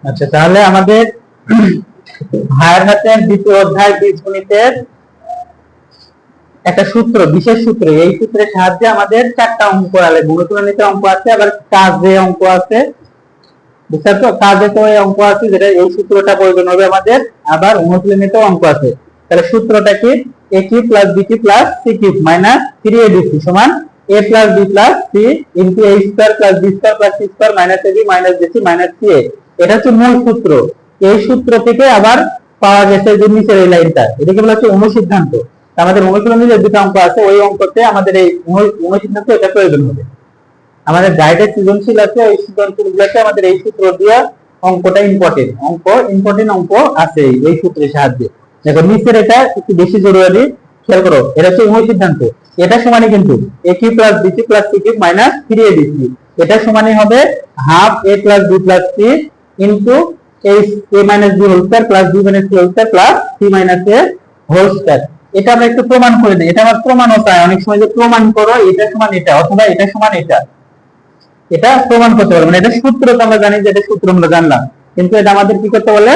আচ্ছা, তাহলে আমাদের হায়ার হাতের দ্বিতীয় অধ্যায় বীজগণিতের একটা সূত্র, বিশেষ সূত্র। এই সূত্রের সাহায্যে আমাদের 4টা অঙ্ক করালে, গুণতুলনিতে অঙ্ক আছে, আবার কাজে অঙ্ক আছে, বুঝতে পারছো? কাজে তো এই অঙ্ক আছে যেটা এই সূত্রটা প্রয়োজন হবে আমাদের, আবার অনুশীলনীতেও অঙ্ক আছে। তাহলে সূত্রটা কি? a cube plus b cube plus c cube minus 3abc সমান a plus b plus c into a square plus b square plus c square minus ab minus bc minus ca। এটা হচ্ছে মূল সূত্র। এই সূত্র থেকে আবার পাওয়া গেছে যে নিচের এই লাইনটা, এটাকে বলা হচ্ছে অনুসিদ্ধান্ত। আমাদের অনুশীলনী যে দুটো অঙ্ক আছে, ওই অঙ্কতে আমাদের এই অনুসিদ্ধান্ত এটা প্রয়োজন হবে। আমাদের গাইডের সৃজনশীল আছে, ওই সৃজনশীলগুলোতে আমাদের এই সূত্র দিয়ে অঙ্কটা ইম্পর্টেন্ট অঙ্ক আছে এই সূত্রের সাহায্যে। দেখো নিচের এটা একটু বেশি জরুরি, খেয়াল করো। এটা হচ্ছে অনুসিদ্ধান্ত। এটা সমানই কিন্তু a cube plus b cube plus c cube minus 3abc। এটা সমানই হবে half a plus b plus c into a minus b whole square plus b minus c whole square plus c minus a whole square. এটা আমরা একটু প্রমাণ করে দিই। এটা আমার প্রমাণও চাই, অনেক সময় যে প্রমাণ করো এটা সমান এটা অথবা এটা সমান এটা, এটা প্রমাণ করতে পারবো না। এটা সূত্র তো আমরা জানি যে এটা সূত্র আমরা জানলাম, কিন্তু এটা আমাদের কি করতে বলে?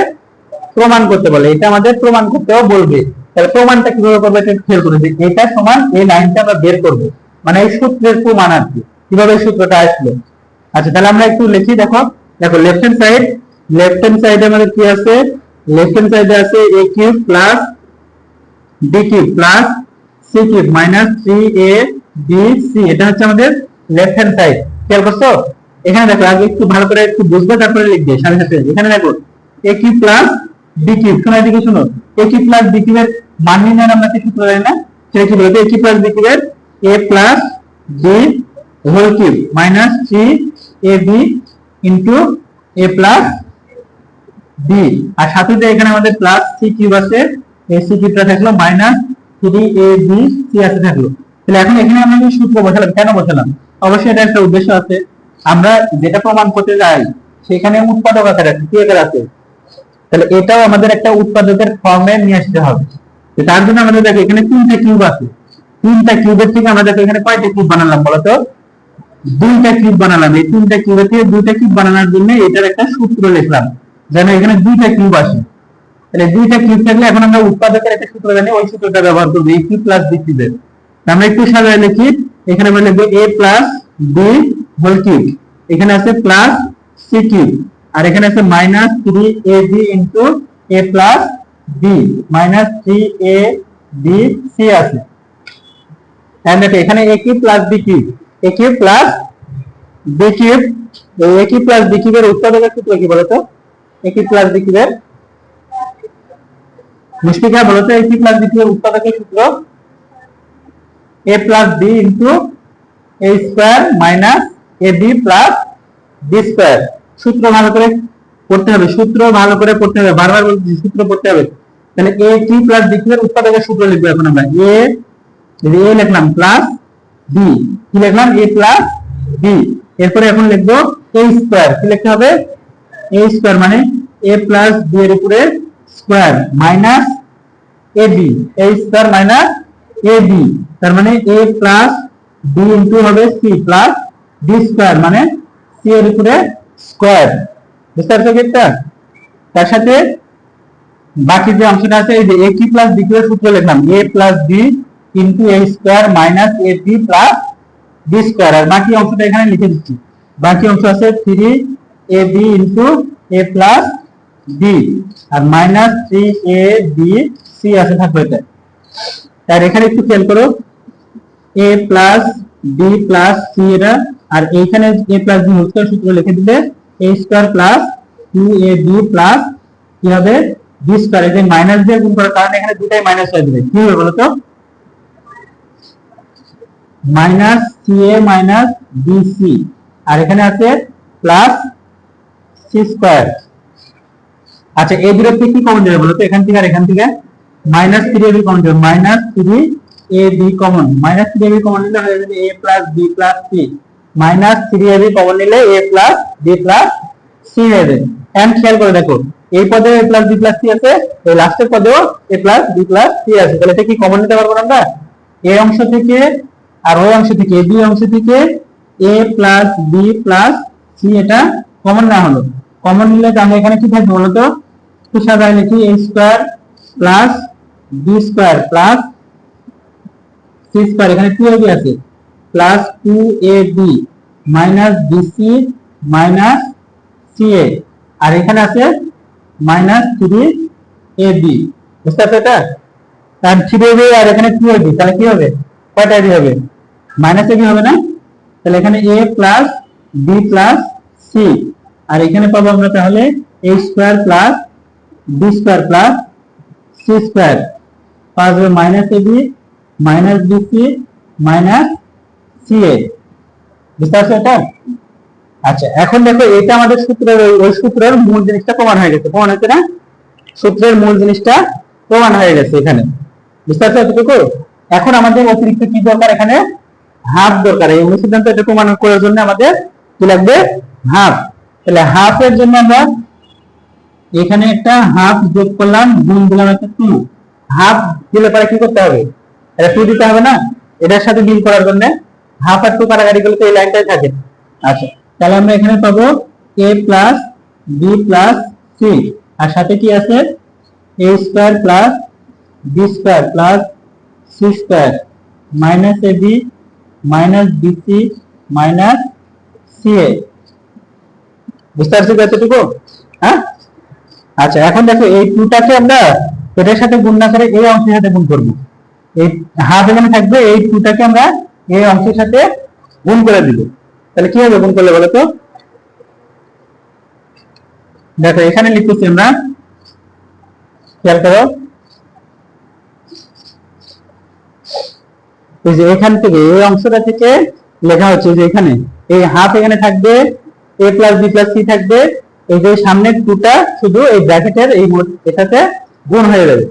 প্রমাণ করতে বলে। এটা আমাদের প্রমাণ করতেও বলবে। তাহলে প্রমাণটা কিভাবে করবে এটা খেয়াল করে দিই। এটা সমান এই লাইনটা আমরা বের করব, মানে এই সূত্রের প্রমাণ আর কি, কিভাবে সূত্রটা আসলো। আচ্ছা, তাহলে আমরা একটু লিখি। দেখো লেফট হ্যান্ড সাইডে আমাদের কি আছে? লেফট হ্যান্ড সাইডে আছে a cube plus b cube plus c cube minus 3abc। এটা হচ্ছে আমাদের লেফট হ্যান্ড সাইড। খেয়াল করছো? এখানে দেখো, আগে একটু ভালো করে একটু বুঝবে, তারপরে লিখবে সাথে সাথে। এখানে দেখো a cube plus b cube, শোনো এদিকে শোনো। a কিউব প্লাস b কিউবের মান নির্ণয় আমরা কি সূত্র জানি না? সেটা কি বলতে? a কিউব প্লাস b কিউবের a plus b whole cube minus 3ab into a plus b, আর সাথে যে এখানে আমাদের প্লাস c কিউব আছে, এই c কিউবটা থাকলো মাইনাস 3abc আছে থাকলো। তাহলে এখন এখানে আমরা যে সূত্র বসালাম, কেন বসালাম? অবশ্যই এটা একটা উদ্দেশ্য আছে। আমরা যেটা প্রমাণ করতে যাই সেখানে উৎপাদক আকারে আছে, কি আকারে আছে? তাহলে এটাও আমাদের একটা উৎপাদকের ফর্মে নিয়ে আসতে হবে। তার জন্য আমাদের দেখো এখানে 3টা কিউব আছে। 3টা কিউবের থেকে আমরা দেখো এখানে কয়টা কিউব বানালাম বলো তো? 2টা কিউব বানালাম। এই 3টা কিউবের থেকে 2টা কিউব বানানোর জন্য এটার একটা সূত্র লিখলাম যেন এখানে 2টা কিউব আসে। তাহলে 2টা কিউব থাকলে এখন আমরা উৎপাদকের একটা সূত্র জানি, ওই সূত্রটা ব্যবহার করব a কিউব প্লাস b কিউবের। আমরা একটু সাজায় লিখি। এখানে আমরা লিখব a plus b whole cube, এখানে আছে প্লাস c কিউব, আর এখানে আছে minus 3ab into a plus b minus 3abc আছে। এন্ড দেখো এখানে a cube plus b cube, a cube plus b cube, a cube plus b কিউবের উৎপাদকের সূত্র কি বলতো? a কিউব প্লাস b কিউবের মুশফিকা বলো তো, a কিউব প্লাস b কিউবের উৎপাদকের সূত্র a plus b into a square minus ab plus b square. সূত্র ভালো করে পড়তে হবে, সূত্র ভালো করে পড়তে হবে, বারবার বলছি সূত্র পড়তে হবে। তাহলে a কিউব প্লাস b কিউবের উৎপাদকের সূত্র লিখবো এখন আমরা। a লিখলাম প্লাস b, কি লিখলাম? a plus b। এরপরে এখন লিখবো a স্কয়ার, কি লিখতে হবে? a স্কয়ার মানে a প্লাস b এর উপরে square minus ab, a square minus ab, তার মানে a প্লাস b ইনটু হবে c প্লাস b স্কয়ার মানে c এর উপরে স্কয়ার। বুঝতে পারছো কি? তার সাথে বাকি যে অংশটা আছে, এই যে a কিউব প্লাস b কিউবের সূত্র লিখলাম a plus b into a square minus ab plus b square, আর বাকি অংশটা এখানে লিখে দিচ্ছি। বাকি অংশ আছে 3ab into a plus b আর মাইনাস 3abc আছে থাকবে এটা। আর এখানে একটু খেয়াল করো, a plus b plus c এরা, আর এইখানে a plus b whole square সূত্র লিখে দিলে a square plus 2ab plus কি হবে? b square. এই যে মাইনাস দিয়ে গুণ করার কারণে এখানে দুটাই মাইনাস হয়ে যাবে। কি হবে বলো তো? মাইনাস ca মাইনাস bc, আর এখানে আছে প্লাস c স্কয়ার। আচ্ছা, এই দুটো থেকে কি কমন যাবে বলো তো? এখান থেকে আর এখান থেকে মাইনাস 3ab কমন যাবে, minus 3ab common, minus 3ab common নিলে হয়ে যাবে a plus b plus c, minus 3ab common নিলে a plus b plus c হয়ে যাবে। এন্ড খেয়াল করে দেখো, এই পদে a plus b plus c আছে, এই লাস্টের পদেও a plus b plus c আছে। তাহলে এটা কি কমন নিতে পারবো না আমরা? এই অংশ থেকে আর ওই অংশ থেকে, b অংশ থেকে a plus b plus c এটা কমন না হলো, কমন নিলে তাহলে এখানে কি থাকবে বলতো, কি সাজায় লিখি, a square plus b square plus c square, এখানে 2ab আছে, plus 2ab minus bc minus ca, আর এখানে আছে মাইনাস 3ab। বুঝতে পারছো এটা? তার 3ab আর এখানে 2ab, তাহলে কি হবে, কয়টা ab হবে, মাইনাস ab হবে না? তাহলে এখানে a plus b plus c, আর এখানে পাবো আমরা তাহলে a square plus b square plus c square, পাওয়া যাবে minus ab minus bc minus ca। বুঝতে পারছো এটা? আচ্ছা, এখন দেখো এটা আমাদের সূত্রের ওই সূত্রের মূল জিনিসটা প্রমাণ হয়ে গেছে, প্রমাণ হচ্ছে না, সূত্রের মূল জিনিসটা প্রমাণ হয়ে গেছে এখানে। বুঝতে পারছো এতটুকু? এখন আমাদের অতিরিক্ত কি দরকার, এখানে হাফ দরকার। এই অনুসিদ্ধান্ত এটা প্রমাণ করার জন্য আমাদের কি লাগবে, হাফ। তাহলে হাফ এর জন্য আমরা এখানে একটা হাফ যোগ করলাম, গুণ দিলাম একটা 2, হাফ দিলে পরে কি করতে হবে, এটা 2 দিতে হবে না, এটার সাথে ডিল করার জন্য হাফ আর 2 কাটাকাটি করলে তো এই লাইনটাই থাকে। আচ্ছা, তাহলে আমরা এখানে পাবো a plus b plus c, আর সাথে কি আছে, a square plus b square plus c square minus ab minus bc minus ca। বুঝতে পারছো কতটুকু? হ্যাঁ, আচ্ছা, এখন দেখো এই 2টাকে আমরা এটার সাথে গুণ না করে এই অংশের সাথে গুণ করব। এই হাফ এখানে থাকবে, এই 2টাকে আমরা এই অংশের সাথে গুণ করে দিব। তাহলে কি হবে গুণ করলে বলো তো? দেখো এখানে লিখতেছি আমরা, খেয়াল করো, এই যে এখান থেকে এই অংশটা থেকে লেখা হচ্ছে যে এখানে এই হাফ এখানে থাকবে, a plus b plus c থাকবে, এই যে সামনের 2টা শুধু এই ব্র্যাকেটের এই এটাতে গুণ হয়ে যাবে।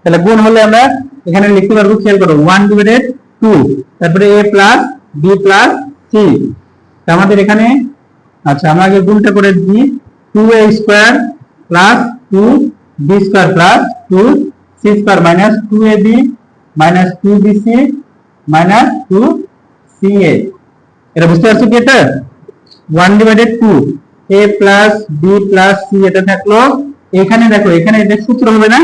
তাহলে গুণ হলে আমরা এখানে লিখতে পারবো, খেয়াল করো, 1 ডিভাইডেড 2, তারপরে a plus b plus c। আমাদের এখানে, আচ্ছা আমরা আগে গুণটা করে দিই, 2a square plus 2b square plus 2c square minus 2ab minus 2bc minus 2ca। এটা বুঝতে পারছো কি? এটা 1 divided 2, a plus b plus c, এটা থাকলো। এখানে দেখো, এখানে এটা সূত্র হবে না,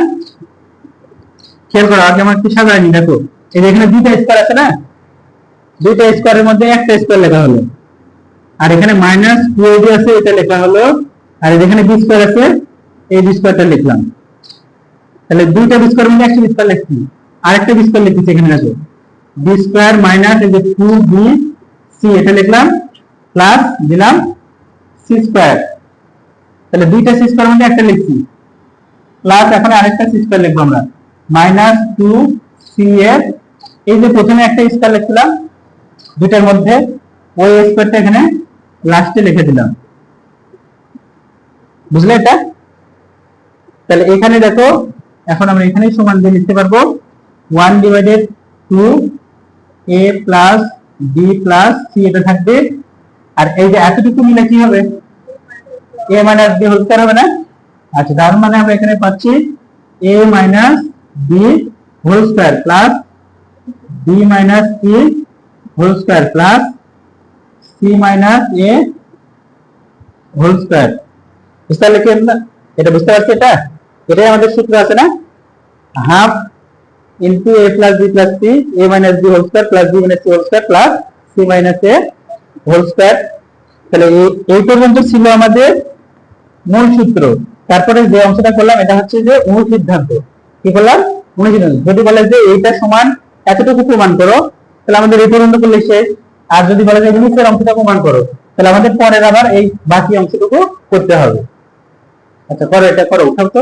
খেয়াল করো, আগে আমার কি সাজায়নি, দেখো এই যে এখানে দুইটা স্কয়ার আছে না, দুইটা স্কয়ারের মধ্যে একটা স্কয়ার লেখা হলো, আর এখানে মাইনাস 2ab আছে, এটা লেখা হলো, আর এখানে b স্কয়ার আছে, এই b স্কয়ারটা লিখলাম। তাহলে দুইটা b স্কয়ারের মধ্যে একটা b স্কয়ার লিখছি, আরেকটা b স্কয়ার লিখছি এখানে, দেখো b স্কয়ার মাইনাস এই যে 2bc, এটা লিখলাম, প্লাস দিলাম c স্কয়ার। তাহলে দুইটা c স্কয়ারের মধ্যে একটা লিখছি, প্লাস এখন আরেকটা c স্কয়ার লিখবো আমরা, মাইনাস 2cf, এই যে প্রথমে একটা স্কয়ার লিখছিলাম দুইটার মধ্যে, ওই স্কয়ারটা এখানে লাস্টে লিখে দিলাম। বুঝলে এটা? তাহলে এখানে দেখো, এখন আমরা এখানেই সমান দিয়ে লিখতে পারবো, 1 divided 2 a plus b plus c, এটা থাকবে, আর এই যে এতটুকু মিলে কি হবে, a minus b whole square হবে না? আচ্ছা, তার মানে আমরা এখানে পাচ্ছি a minus b whole square plus b minus c whole square plus c minus a whole square. বুঝতে পারলে কি? এটা বুঝতে পারছি? এটাই আমাদের সূত্র আছে না, half into a plus b plus c, a minus b whole square plus b minus c whole square plus c minus a whole square. তাহলে এই পর্যন্ত ছিল আমাদের মূল সূত্র। তারপরে যে অংশটা করলাম এটা হচ্ছে যে অনুসিদ্ধান্ত। কি করলাম? অনুসিদ্ধান্ত। যদি বলে যে এইটা সমান এতটুকু প্রমাণ করো, তাহলে আমাদের এই পর্যন্ত করলে শেষ। আর যদি বলে যে নিচের অংশটা প্রমাণ করো, তাহলে আমাদের পরের আবার এই বাকি অংশটুকু করতে হবে। আচ্ছা, করো, এটা করো, উঠাও তো।